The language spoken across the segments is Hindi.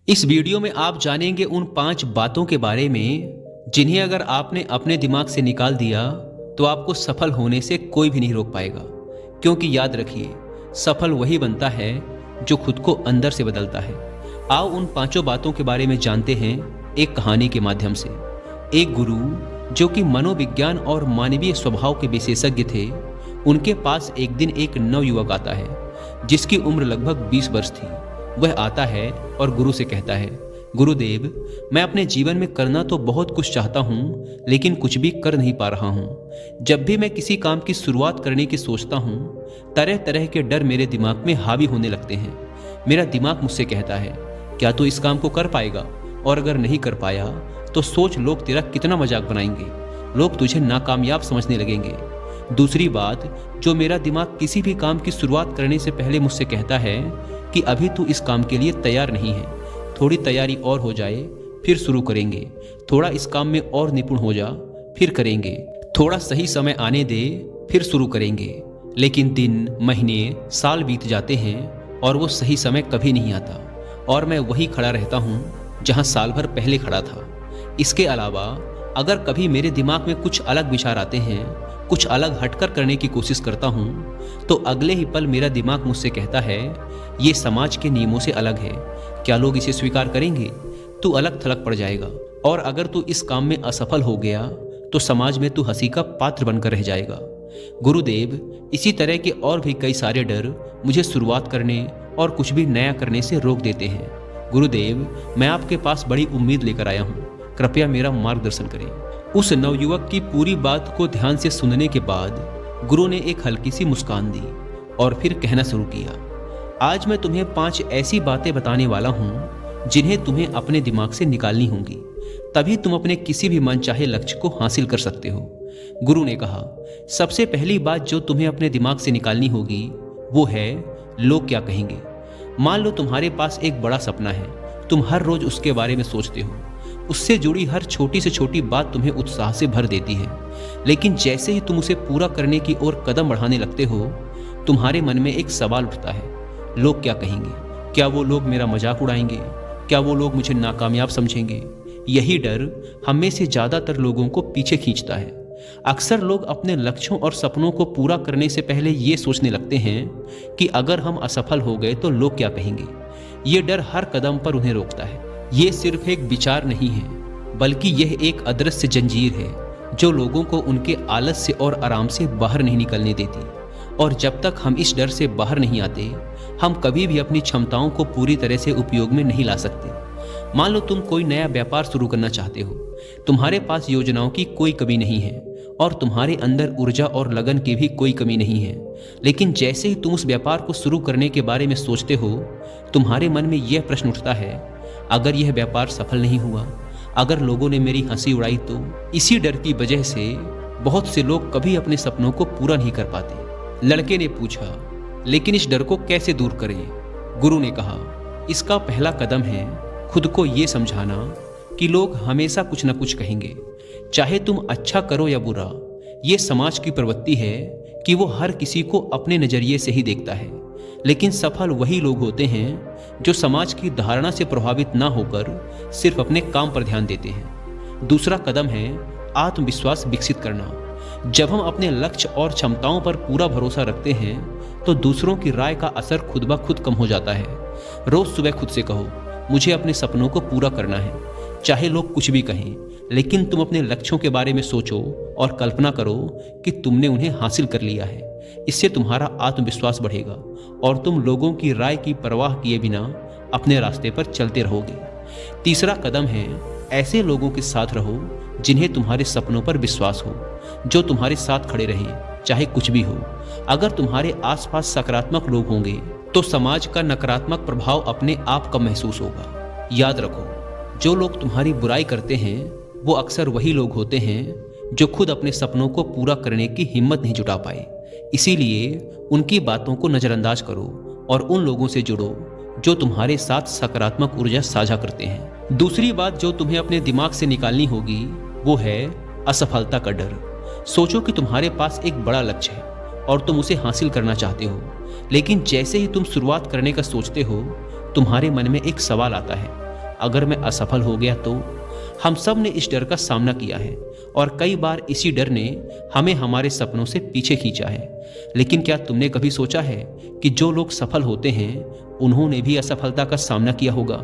इस वीडियो में आप जानेंगे उन 5 बातों के बारे में जिन्हें अगर आपने अपने दिमाग से निकाल दिया तो आपको सफल होने से कोई भी नहीं रोक पाएगा। क्योंकि याद रखिए, सफल वही बनता है जो खुद को अंदर से बदलता है। आओ उन 5 बातों के बारे में जानते हैं एक कहानी के माध्यम से। एक गुरु जो कि मनोविज्ञान और मानवीय स्वभाव के विशेषज्ञ थे, उनके पास एक दिन एक नवयुवक आता है जिसकी उम्र लगभग 20 वर्ष थी। वह आता है और गुरु से कहता है, गुरुदेव, मैं अपने जीवन में करना तो बहुत कुछ चाहता हूँ, लेकिन कुछ भी कर नहीं पा रहा हूँ। जब भी मैं किसी काम की शुरुआत करने की सोचता हूँ, तरह तरह के डर मेरे दिमाग में हावी होने लगते हैं। मेरा दिमाग मुझसे कहता है, क्या तू इस काम को कर पाएगा? और अगर नहीं कर पाया तो सोच लोग तेरा कितना मजाक बनाएंगे, लोग तुझे नाकामयाब समझने लगेंगे। दूसरी बात जो मेरा दिमाग किसी भी काम की शुरुआत करने से पहले मुझसे कहता है कि अभी तू इस काम के लिए तैयार नहीं है, थोड़ी तैयारी और हो जाए फिर शुरू करेंगे, थोड़ा इस काम में और निपुण हो जा फिर करेंगे, थोड़ा सही समय आने दे फिर शुरू करेंगे। लेकिन दिन, महीने, साल बीत जाते हैं और वो सही समय कभी नहीं आता और मैं वही खड़ा रहता हूँ जहाँ साल भर पहले खड़ा था। इसके अलावा अगर कभी मेरे दिमाग में कुछ अलग विचार आते हैं, कुछ अलग हटकर करने की कोशिश करता हूँ, तो अगले ही पल मेरा दिमाग मुझसे कहता है, ये समाज के नियमों से अलग है, क्या लोग इसे स्वीकार करेंगे? तू अलग थलग पड़ जाएगा और अगर तू इस काम में असफल हो गया तो समाज में तू हंसी का पात्र बनकर रह जाएगा। गुरुदेव, इसी तरह के और भी कई सारे डर मुझे शुरुआत करने और कुछ भी नया करने से रोक देते हैं। गुरुदेव, मैं आपके पास बड़ी उम्मीद लेकर आया हूँ, कृपया मेरा मार्गदर्शन करें। उस नवयुवक की पूरी बात को ध्यान से सुनने के बाद गुरु ने एक हल्की सी मुस्कान दी और फिर कहना शुरू किया, आज मैं तुम्हें 5 ऐसी बातें बताने वाला हूँ जिन्हें तुम्हें अपने दिमाग से निकालनी होंगी, तभी तुम अपने किसी भी मनचाहे लक्ष्य को हासिल कर सकते हो। गुरु ने कहा, सबसे पहली बात जो तुम्हें अपने दिमाग से निकालनी होगी वो है, लोग क्या कहेंगे। मान लो तुम्हारे पास एक बड़ा सपना है, तुम हर रोज उसके बारे में सोचते हो, उससे जुड़ी हर छोटी से छोटी बात तुम्हें उत्साह से भर देती है, लेकिन जैसे ही तुम उसे पूरा करने की ओर कदम बढ़ाने लगते हो, तुम्हारे मन में एक सवाल उठता है, लोग क्या कहेंगे? क्या वो लोग मेरा मजाक उड़ाएंगे? क्या वो लोग मुझे नाकामयाब समझेंगे? यही डर हम में से ज्यादातर लोगों को पीछे खींचता है। अक्सर लोग अपने लक्ष्यों और सपनों को पूरा करने से पहले ये सोचने लगते हैं कि अगर हम असफल हो गए तो लोग क्या कहेंगे। ये डर हर कदम पर उन्हें रोकता है। ये सिर्फ एक विचार नहीं है, बल्कि यह एक अदृश्य जंजीर है जो लोगों को उनके आलस्य और आराम से बाहर नहीं निकलने देती। और जब तक हम इस डर से बाहर नहीं आते, हम कभी भी अपनी क्षमताओं को पूरी तरह से उपयोग में नहीं ला सकते। मान लो तुम कोई नया व्यापार शुरू करना चाहते हो, तुम्हारे पास योजनाओं की कोई कमी नहीं है और तुम्हारे अंदर ऊर्जा और लगन की भी कोई कमी नहीं है, लेकिन जैसे ही तुम उस व्यापार को शुरू करने के बारे में सोचते हो, तुम्हारे मन में यह प्रश्न उठता है, अगर यह व्यापार सफल नहीं हुआ, अगर लोगों ने मेरी हंसी उड़ाई तो। इसी डर की वजह से बहुत से लोग कभी अपने सपनों को पूरा नहीं कर पाते। लड़के ने पूछा, लेकिन इस डर को कैसे दूर करें? गुरु ने कहा, इसका पहला कदम है खुद को ये समझाना कि लोग हमेशा कुछ न कुछ कहेंगे, चाहे तुम अच्छा करो या बुरा। ये समाज की प्रवृत्ति है कि वो हर किसी को अपने नजरिए से ही देखता है, लेकिन सफल वही लोग होते हैं जो समाज की धारणा से प्रभावित ना होकर सिर्फ अपने काम पर ध्यान देते हैं। दूसरा कदम है आत्मविश्वास विकसित करना। जब हम अपने लक्ष्य और क्षमताओं पर पूरा भरोसा रखते हैं तो दूसरों की राय का असर खुद ब खुद कम हो जाता है। रोज सुबह खुद से कहो, मुझे अपने सपनों को पूरा करना है, चाहे लोग कुछ भी कहें, लेकिन तुम अपने लक्ष्यों के बारे में सोचो और कल्पना करो कि तुमने उन्हें हासिल कर लिया है। इससे तुम्हारा आत्मविश्वास बढ़ेगा और तुम लोगों की राय की परवाह किए बिना अपने रास्ते पर चलते रहोगे। तीसरा कदम है, ऐसे लोगों के साथ रहो जिन्हें तुम्हारे सपनों पर विश्वास हो, जो तुम्हारे साथ खड़े रहें चाहे कुछ भी हो। अगर तुम्हारे आसपास सकारात्मक लोग होंगे तो समाज का नकारात्मक प्रभाव अपने आप कम महसूस होगा। याद रखो, जो लोग तुम्हारी बुराई करते हैं वो अक्सर वही लोग होते हैं जो खुद अपने सपनों को पूरा करने की हिम्मत नहीं जुटा पाए। इसीलिए उनकी बातों को नजरअंदाज करो और उन लोगों से जुड़ो जो तुम्हारे साथ सकारात्मक ऊर्जा साझा करते हैं। दूसरी बात जो तुम्हें अपने दिमाग से निकालनी होगी वो है असफलता का डर। सोचो कि तुम्हारे पास एक बड़ा लक्ष्य है और तुम उसे हासिल करना चाहते हो, लेकिन जैसे ही तुम शुरुआत करने का सोचते हो, तुम्हारे मन में एक सवाल आता है, अगर मैं असफल हो गया तो? हम सब ने इस डर का सामना किया है और कई बार इसी डर ने हमें हमारे सपनों से पीछे खींचा है। लेकिन क्या तुमने कभी सोचा है कि जो लोग सफल होते हैं उन्होंने भी असफलता का सामना किया होगा?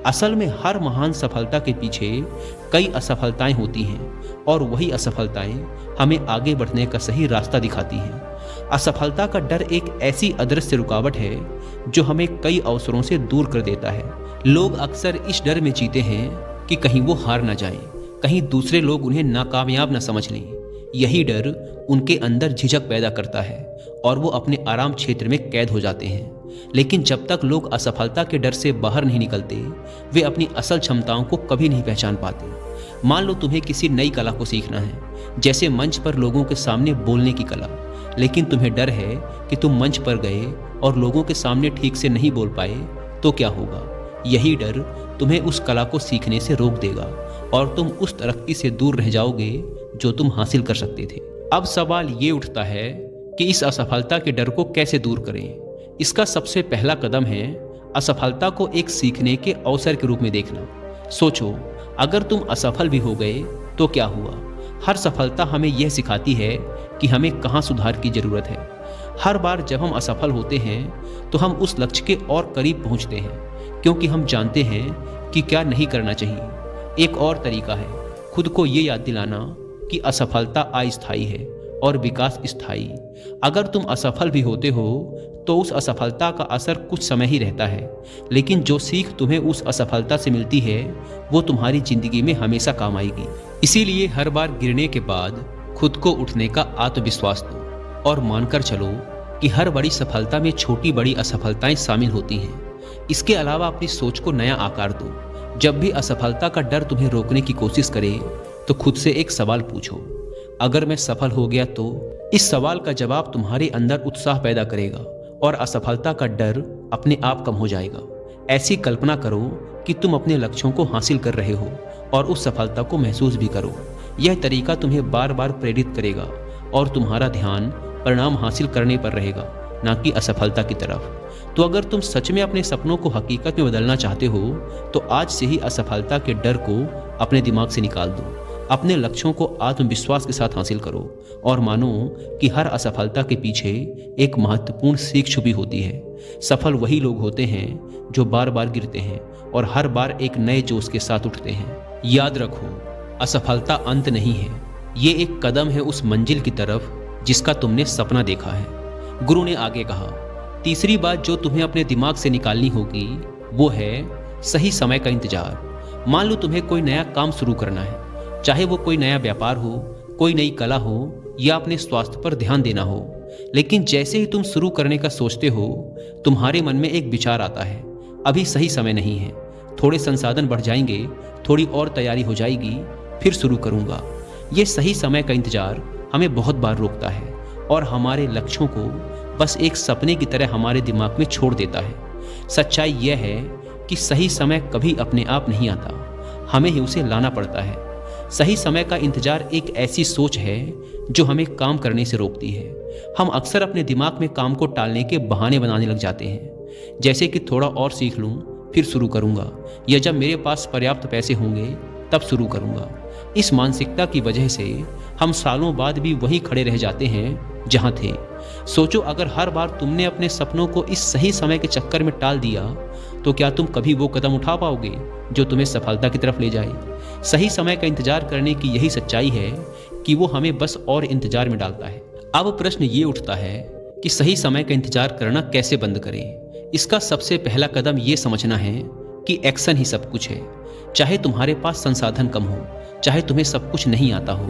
असल में हर महान सफलता के पीछे कई असफलताएं होती हैं और वही असफलताएं हमें आगे बढ़ने का सही रास्ता दिखाती हैं। असफलता का डर एक ऐसी अदृश्य रुकावट है जो हमें कई अवसरों से दूर कर देता है। लोग अक्सर इस डर में जीते हैं कि कहीं वो हार ना जाएं, कहीं दूसरे लोग उन्हें नाकामयाब ना समझ लें। यही डर उनके अंदर झिझक पैदा करता है और वो अपने आराम क्षेत्र में कैद हो जाते हैं। लेकिन जब तक लोग असफलता के डर से बाहर नहीं निकलते, वे अपनी असल क्षमताओं को कभी नहीं पहचान पाते। मान लो तुम्हें किसी नई कला को सीखना है, जैसे मंच पर लोगों के सामने बोलने की कला, लेकिन तुम्हें डर है कि तुम मंच पर गए और लोगों के सामने ठीक से नहीं बोल पाए तो क्या होगा? यही डर तुम्हें उस कला को सीखने से रोक देगा और तुम उस तरक्की से दूर रह जाओगे जो तुम हासिल कर सकते थे। अब सवाल ये उठता है कि इस असफलता के डर को कैसे दूर करें? इसका सबसे पहला कदम है असफलता को एक सीखने के अवसर के रूप में देखना। सोचो, अगर तुम असफल भी हो गए तो क्या हुआ? हर सफलता हमें यह सिखाती है कि हमें कहाँ सुधार की जरूरत है। हर बार जब हम असफल होते हैं तो हम उस लक्ष्य के और करीब पहुंचते हैं, क्योंकि हम जानते हैं कि क्या नहीं करना चाहिए। एक और तरीका है खुद को ये याद दिलाना कि असफलता अस्थायी है और विकास स्थायी। अगर तुम असफल भी होते हो तो उस असफलता का असर कुछ समय ही रहता है, लेकिन जो सीख तुम्हें उस असफलता से मिलती है वो तुम्हारी जिंदगी में हमेशा काम आएगी। इसीलिए हर बार गिरने के बाद खुद को उठने का आत्मविश्वास दो और मानकर चलो कि हर बड़ी सफलता में छोटी बड़ी असफलताएं शामिल होती हैं। इसके अलावा अपनी सोच को नया आकार दो। जब भी असफलता का डर तुम्हें रोकने की कोशिश करे तो खुद से एक सवाल पूछो, अगर मैं सफल हो गया तो? इस सवाल का जवाब तुम्हारे अंदर उत्साह पैदा करेगा और असफलता का डर अपने आप कम हो जाएगा। ऐसी कल्पना करो कि तुम अपने लक्ष्यों को हासिल कर रहे हो और उस सफलता को महसूस भी करो। यह तरीका तुम्हें बार बार प्रेरित करेगा और तुम्हारा ध्यान परिणाम हासिल करने पर रहेगा, ना कि असफलता की तरफ। तो अगर तुम सच में अपने सपनों को हकीकत में बदलना चाहते हो तो आज से ही असफलता के डर को अपने दिमाग से निकाल दो। अपने लक्ष्यों को आत्मविश्वास के साथ हासिल करो और मानो कि हर असफलता के पीछे एक महत्वपूर्ण सीख छुपी होती है। सफल वही लोग होते हैं जो बार बार गिरते हैं और हर बार एक नए जोश के साथ उठते हैं। याद रखो, असफलता अंत नहीं है, ये एक कदम है उस मंजिल की तरफ जिसका तुमने सपना देखा है। गुरु ने आगे कहा, तीसरी बात जो तुम्हें अपने दिमाग से निकालनी होगी वो है सही समय का इंतजार। मान लो तुम्हें कोई नया काम शुरू करना है, चाहे वो कोई नया व्यापार हो, कोई नई कला हो या अपने स्वास्थ्य पर ध्यान देना हो। लेकिन जैसे ही तुम शुरू करने का सोचते हो तुम्हारे मन में एक विचार आता है, अभी सही समय नहीं है, थोड़े संसाधन बढ़ जाएंगे, थोड़ी और तैयारी हो जाएगी, फिर शुरू करूंगा। ये सही समय का इंतजार हमें बहुत बार रोकता है और हमारे लक्ष्यों को बस एक सपने की तरह हमारे दिमाग में छोड़ देता है। सच्चाई यह है कि सही समय कभी अपने आप नहीं आता, हमें ही उसे लाना पड़ता है। सही समय का इंतजार एक ऐसी सोच है जो हमें काम करने से रोकती है। हम अक्सर अपने दिमाग में काम को टालने के बहाने बनाने लग जाते हैं, जैसे कि थोड़ा और सीख लूं फिर शुरू करूंगा, या जब मेरे पास पर्याप्त पैसे होंगे तब शुरू करूंगा। इस मानसिकता की वजह से हम सालों बाद भी वहीं खड़े रह जाते हैं जहां थे। सोचो, अगर हर बार तुमने अपने सपनों को इस सही समय के चक्कर में टाल दिया तो क्या तुम कभी वो कदम उठा पाओगे जो तुम्हें सफलता की तरफ ले जाए? सही समय का इंतजार करने की यही सच्चाई है कि वो हमें बस और इंतजार में डालता है। अब प्रश्न ये उठता है कि सही समय का इंतजार करना कैसे बंद करें? इसका सबसे पहला कदम ये समझना है कि एक्शन ही सब कुछ है। चाहे तुम्हारे पास संसाधन कम हो, चाहे तुम्हें सब कुछ नहीं आता हो,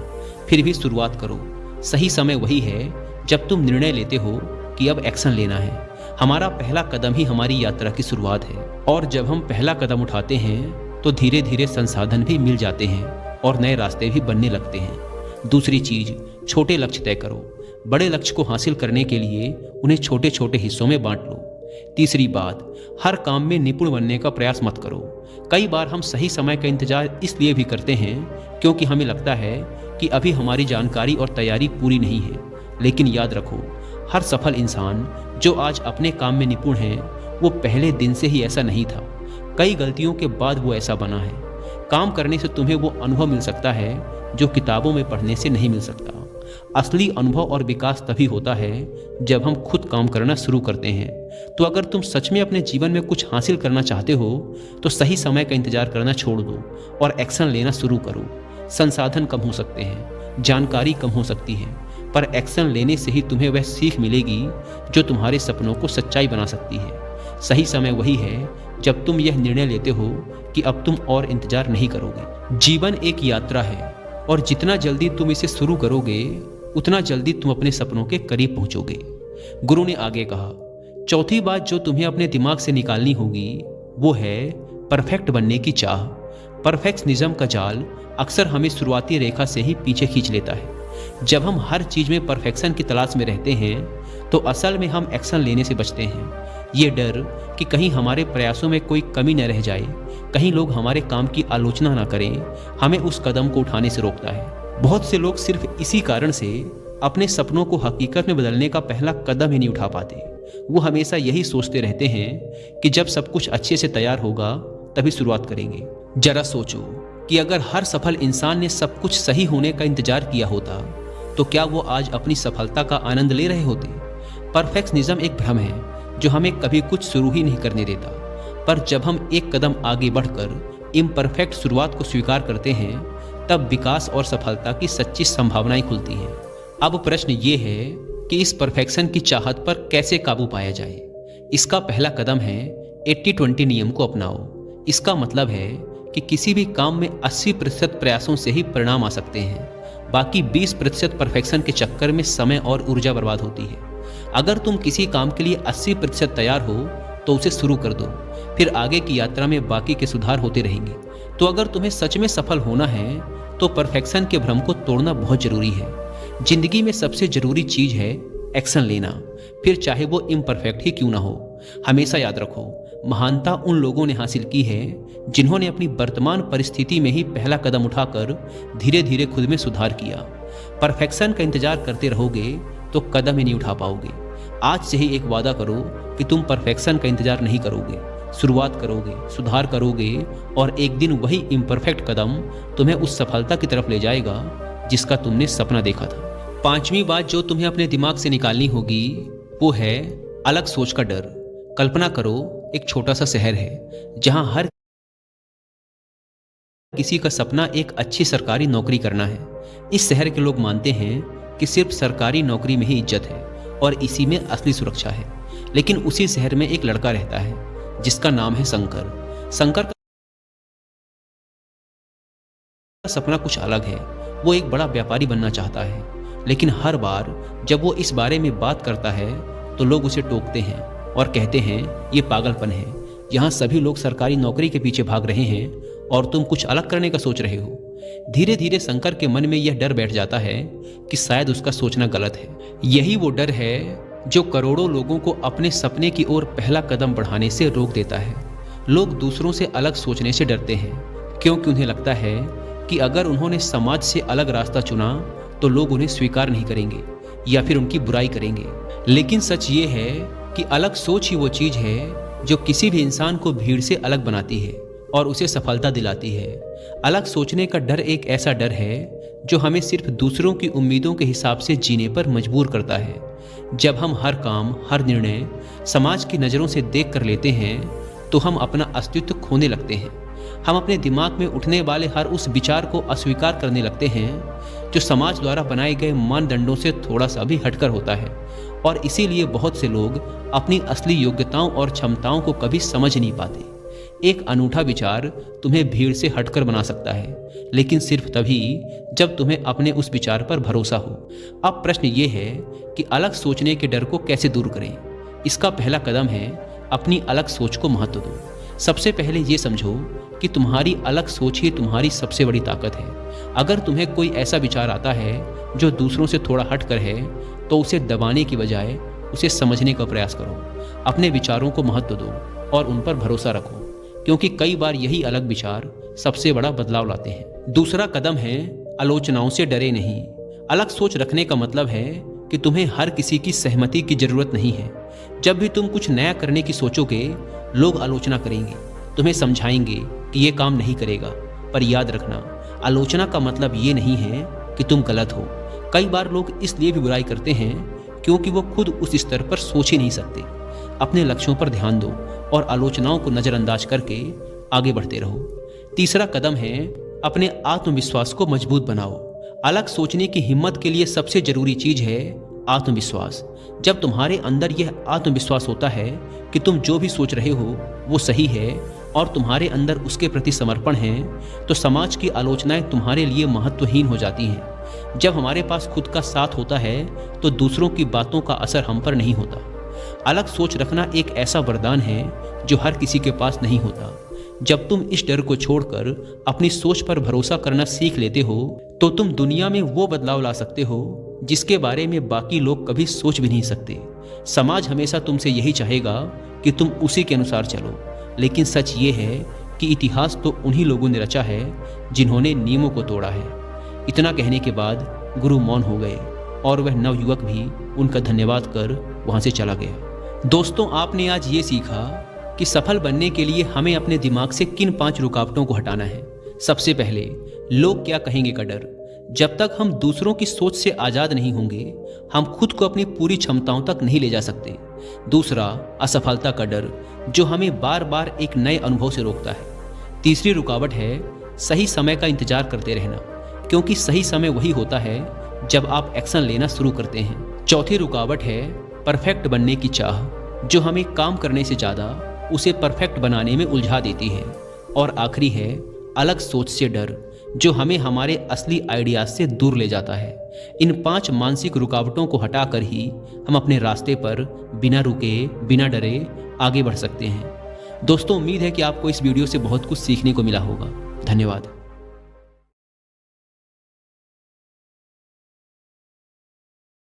फिर भी शुरुआत करो। सही समय वही है जब तुम निर्णय लेते हो कि अब एक्शन लेना है। हमारा पहला कदम ही हमारी यात्रा की शुरुआत है और जब हम पहला कदम उठाते हैं तो धीरे धीरे संसाधन भी मिल जाते हैं और नए रास्ते भी बनने लगते हैं। दूसरी चीज, छोटे लक्ष्य तय करो। बड़े लक्ष्य को हासिल करने के लिए उन्हें छोटे छोटे हिस्सों में बांट लो। तीसरी बात, हर काम में निपुण बनने का प्रयास मत करो। कई बार हम सही समय का इंतजार इसलिए भी करते हैं क्योंकि हमें लगता है कि अभी हमारी जानकारी और तैयारी पूरी नहीं है। लेकिन याद रखो, हर सफल इंसान जो आज अपने काम में निपुण है वो पहले दिन से ही ऐसा नहीं था। कई गलतियों के बाद वो ऐसा बना है। काम करने से तुम्हें वो अनुभव मिल सकता है जो किताबों में पढ़ने से नहीं मिल सकता। असली अनुभव और विकास तभी होता है जब हम खुद काम करना शुरू करते हैं। तो अगर तुम सच में अपने जीवन में कुछ हासिल करना चाहते हो तो सही समय का इंतजार करना छोड़ दो और एक्शन लेना शुरू करो। संसाधन कम हो सकते हैं, जानकारी कम हो सकती है, पर एक्शन लेने से ही तुम्हें वह सीख मिलेगी जो तुम्हारे सपनों को सच्चाई बना सकती है। सही समय वही है जब तुम यह निर्णय लेते हो कि अब तुम और इंतजार नहीं करोगे। जीवन एक यात्रा है और जितना जल्दी तुम इसे शुरू करोगे उतना जल्दी तुम अपने सपनों के करीब पहुंचोगे। गुरु ने आगे कहा, चौथी बात जो तुम्हें अपने दिमाग से निकालनी होगी वो है परफेक्ट बनने की चाह। परफेक्शनिज्म का जाल अक्सर हमें शुरुआती रेखा से ही पीछे खींच लेता है। जब हम हर चीज में परफेक्शन की तलाश में रहते हैं तो असल में हम एक्शन लेने से बचते हैं। ये डर कि कहीं हमारे प्रयासों में कोई कमी न रह जाए, कहीं लोग हमारे काम की आलोचना ना करें, हमें उस कदम को उठाने से रोकता है। बहुत से लोग सिर्फ इसी कारण से अपने सपनों को हकीकत में बदलने का पहला कदम ही नहीं उठा पाते। वो हमेशा यही सोचते रहते हैं कि जब सब कुछ अच्छे से तैयार होगा तभी शुरुआत करेंगे। जरा सोचो कि अगर हर सफल इंसान ने सब कुछ सही होने का इंतजार किया होता तो क्या वो आज अपनी सफलता का आनंद ले रहे होते? परफेक्शनिज्म एक भ्रम है जो हमें कभी कुछ शुरू ही नहीं करने देता। पर जब हम एक कदम आगे बढ़कर इम्परफेक्ट शुरुआत को स्वीकार करते हैं तब विकास और सफलता की सच्ची संभावनाएं खुलती हैं। अब प्रश्न ये है कि इस परफेक्शन की चाहत पर कैसे काबू पाया जाए। इसका पहला कदम है 80-20 नियम को अपनाओ। इसका मतलब है कि किसी भी काम में 80% प्रयासों से ही परिणाम आ सकते हैं, बाकी 20% परफेक्शन के चक्कर में समय और ऊर्जा बर्बाद होती है। अगर तुम किसी काम के लिए 80% तैयार हो तो उसे शुरू कर दो, फिर आगे की यात्रा में बाकी के सुधार होते रहेंगे। तो अगर तुम्हें सच में सफल होना है तो परफेक्शन के भ्रम को तोड़ना बहुत जरूरी है। जिंदगी में सबसे जरूरी चीज है एक्शन लेना, फिर चाहे वो इम्परफेक्ट ही क्यों ना हो। हमेशा याद रखो, महानता उन लोगों ने हासिल की है जिन्होंने अपनी वर्तमान परिस्थिति में ही पहला कदम उठाकर धीरे धीरे खुद में सुधार किया। परफेक्शन का इंतजार करते रहोगे तो कदम ही नहीं उठा पाओगे। आज से ही एक वादा करो कि तुम परफेक्शन का इंतजार नहीं करोगे, शुरुआत करोगे, सुधार करोगे और एक दिन वही इम्परफेक्ट कदम तुम्हें उस सफलता की तरफ ले जाएगा जिसका तुमने सपना देखा था। पांचवी बात जो तुम्हें अपने दिमाग से निकालनी होगी वो है अलग सोच का डर। कल्पना करो एक छोटा सा शहर है जहां हर किसी का सपना एक अच्छी सरकारी नौकरी करना है। इस शहर के लोग मानते हैं कि सिर्फ सरकारी नौकरी में ही इज्जत है और इसी में असली सुरक्षा है। लेकिन उसी शहर में एक लड़का रहता है जिसका नाम है शंकर। शंकर का सपना कुछ अलग है। वो एक बड़ा व्यापारी बनना चाहता है, लेकिन हर बार जब वो इस बारे में बात करता है तो लोग उसे टोकते हैं और कहते हैं ये पागलपन है, यहाँ सभी लोग सरकारी नौकरी के पीछे भाग रहे हैं और तुम कुछ अलग करने का सोच रहे हो। धीरे धीरे शंकर के मन में यह डर बैठ जाता है कि शायद उसका सोचना गलत है। यही वो डर है जो करोड़ों लोगों को अपने सपने की ओर पहला कदम बढ़ाने से रोक देता है। लोग दूसरों से अलग सोचने से डरते हैं क्योंकि उन्हें लगता है कि अगर उन्होंने समाज से अलग रास्ता चुना तो लोग उन्हें स्वीकार नहीं करेंगे या फिर उनकी बुराई करेंगे। लेकिन सच ये है कि अलग सोच ही वो चीज है जो किसी भी इंसान को भीड़ से अलग बनाती है और उसे सफलता दिलाती है। अलग सोचने का डर एक ऐसा डर है जो हमें सिर्फ दूसरों की उम्मीदों के हिसाब से जीने पर मजबूर करता है। जब हम हर काम, हर निर्णय समाज की नज़रों से देख कर लेते हैं तो हम अपना अस्तित्व खोने लगते हैं। हम अपने दिमाग में उठने वाले हर उस विचार को अस्वीकार करने लगते हैं जो समाज द्वारा बनाए गए मानदंडों से थोड़ा सा भी हटकर होता है। और इसीलिए बहुत से लोग अपनी असली योग्यताओं और क्षमताओं को कभी समझ नहीं पाते। एक अनूठा विचार तुम्हें भीड़ से हटकर बना सकता है, लेकिन सिर्फ तभी जब तुम्हें अपने उस विचार पर भरोसा हो। अब प्रश्न ये है कि अलग सोचने के डर को कैसे दूर करें। इसका पहला कदम है अपनी अलग सोच को महत्व दो। सबसे पहले ये समझो कि तुम्हारी अलग सोच ही तुम्हारी सबसे बड़ी ताकत है। अगर तुम्हें कोई ऐसा विचार आता है जो दूसरों से थोड़ा हटकर है तो उसे दबाने की बजाय उसे समझने का प्रयास करो। अपने विचारों को महत्व दो और उन पर भरोसा रखो, क्योंकि कई बार यही अलग विचार सबसे बड़ा बदलाव लाते हैं। दूसरा कदम है आलोचनाओं से डरे नहीं। अलग सोच रखने का मतलब है कि तुम्हें हर किसी की सहमति की जरूरत नहीं है। जब भी तुम कुछ नया करने की सोचोगे लोग आलोचना करेंगे, तुम्हें समझाएंगे कि ये काम नहीं करेगा। पर याद रखना, आलोचना का मतलब ये नहीं है कि तुम गलत हो। कई बार लोग इसलिए भी बुराई करते हैं क्योंकि वो खुद उस स्तर पर सोच ही नहीं सकते। अपने लक्ष्यों पर ध्यान दो और आलोचनाओं को नज़रअंदाज करके आगे बढ़ते रहो। तीसरा कदम है अपने आत्मविश्वास को मजबूत बनाओ। अलग सोचने की हिम्मत के लिए सबसे जरूरी चीज है आत्मविश्वास। जब तुम्हारे अंदर यह आत्मविश्वास होता है कि तुम जो भी सोच रहे हो वो सही है और तुम्हारे अंदर उसके प्रति समर्पण है, तो समाज की आलोचनाएं तुम्हारे लिए महत्वहीन हो जाती हैं। जब हमारे पास खुद का साथ होता है तो दूसरों की बातों का असर हम पर नहीं होता। अलग सोच रखना एक ऐसा वरदान है जो हर किसी के पास नहीं होता। जब तुम इस डर को छोड़कर अपनी सोच पर भरोसा करना सीख लेते हो तो तुम दुनिया में वो बदलाव ला सकते हो जिसके बारे में बाकी लोग कभी सोच भी नहीं सकते। समाज हमेशा तुमसे यही चाहेगा कि तुम उसी के अनुसार चलो, लेकिन सच ये है कि इतिहास तो उन्हीं लोगों ने रचा है जिन्होंने नियमों को तोड़ा है। इतना कहने के बाद गुरु मौन हो गए और वह नवयुवक भी उनका धन्यवाद कर वहां से चला गया। दोस्तों, आपने आज ये सीखा कि सफल बनने के लिए हमें अपने दिमाग से किन 5 रुकावटों को हटाना है। सबसे पहले, लोग क्या कहेंगे का डर। जब तक हम दूसरों की सोच से आज़ाद नहीं होंगे, हम खुद को अपनी पूरी क्षमताओं तक नहीं ले जा सकते। दूसरा, असफलता का डर, जो हमें बार बार एक नए अनुभव से रोकता है। तीसरी रुकावट है सही समय का इंतजार करते रहना, क्योंकि सही समय वही होता है जब आप एक्शन लेना शुरू करते हैं। चौथी रुकावट है परफेक्ट बनने की चाह, जो हमें काम करने से ज़्यादा उसे परफेक्ट बनाने में उलझा देती है। और आखिरी है अलग सोच से डर, जो हमें हमारे असली आइडियाज से दूर ले जाता है। इन 5 मानसिक रुकावटों को हटाकर ही हम अपने रास्ते पर बिना रुके, बिना डरे आगे बढ़ सकते हैं। दोस्तों, उम्मीद है कि आपको इस वीडियो से बहुत कुछ सीखने को मिला होगा। धन्यवाद।